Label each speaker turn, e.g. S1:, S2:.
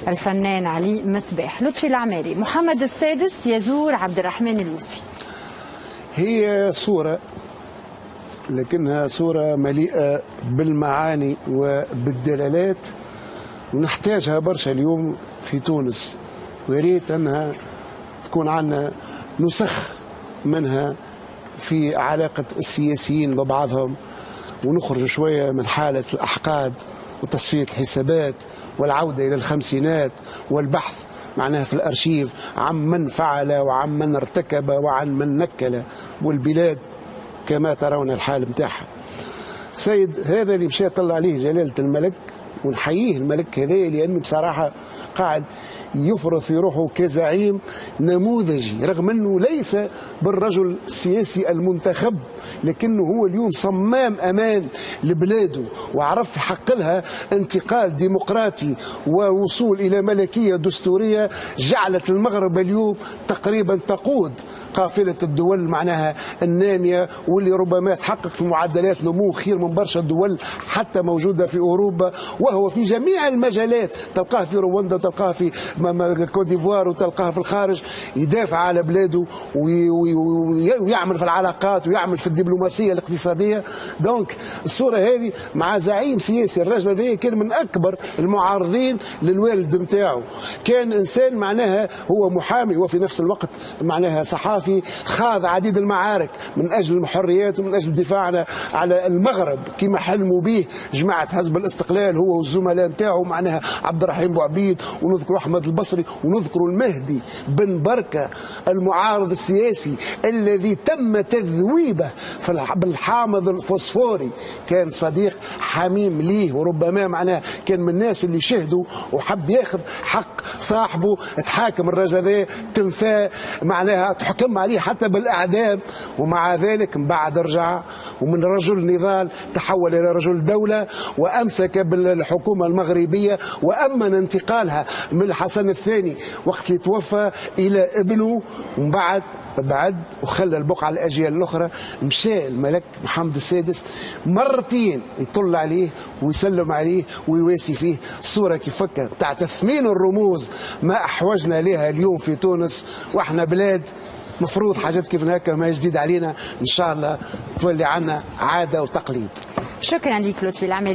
S1: الفنان علي مصباح. لطفي العماري، محمد السادس يزور عبد الرحمن اليوسفي.
S2: هي صورة لكنها صورة مليئة بالمعاني وبالدلالات ونحتاجها برشا اليوم في تونس، ويريت أنها تكون عندنا نسخ منها في علاقة السياسيين ببعضهم، ونخرج شوية من حالة الأحقاد وتصفية الحسابات والعودة إلى الخمسينات والبحث معناها في الأرشيف عن من فعل وعن من ارتكب وعن من نكل، والبلاد كما ترون الحال متاعها. سيد هذا اللي مشى طلع عليه جلالة الملك، ونحييه الملك هذا لأنه بصراحة قاعد يفرض في روحه كزعيم نموذجي، رغم أنه ليس بالرجل السياسي المنتخب، لكنه هو اليوم صمام أمان لبلاده وعرف يحق لها انتقال ديمقراطي ووصول إلى ملكية دستورية جعلت المغرب اليوم تقريبا تقود قافلة الدول معناها النامية، واللي ربما تحقق في معدلات نمو خير من برشا دول حتى موجودة في أوروبا، وهو في جميع المجالات، تلقاه في رواندا وتلقاه في كوت ديفوار وتلقاه في الخارج، يدافع على بلاده ويعمل في العلاقات ويعمل في الدبلوماسية الاقتصادية. دونك الصورة هذه مع زعيم سياسي، الرجل هذا كان من أكبر المعارضين للوالد نتاعو، كان إنسان معناها هو محامي وفي نفس الوقت معناها صحافي، خاض عديد المعارك من أجل الحريات ومن أجل دفاعنا على المغرب كما حلموا به جماعة حزب الاستقلال هو والزملاء نتاعو معناها عبد الرحيم بوعبيد، ونذكر أحمد البصري، ونذكر المهدي بن بركة المعارض السياسي الذي تم تذويبه بالحامض الفوسفوري، كان صديق حميم ليه، وربما معناه كان من الناس اللي شهدوا وحب ياخذ حق صاحبه، تحاكم الرجل هذا تنفاه معناها تحكم عليه حتى بالإعدام، ومع ذلك من بعد رجع ومن رجل نضال تحول إلى رجل دولة، وأمسك بالحكومة المغربية وأمن انتقالها من الحسن الثاني وقت اللي توفى إلى ابنه، ومن بعد وخلى البقعة الأجيال الأخرى. مشى الملك محمد السادس مرتين يطل عليه ويسلم عليه ويواسي فيه. الصورة كيف فكر تاع تثمين الرموز ما أحوجنا لها اليوم في تونس، وإحنا بلاد مفروض حاجات كيف هكا ما جديد علينا، إن شاء الله تولي عنا عادة وتقليد.
S1: شكرا لك لطفي العماري.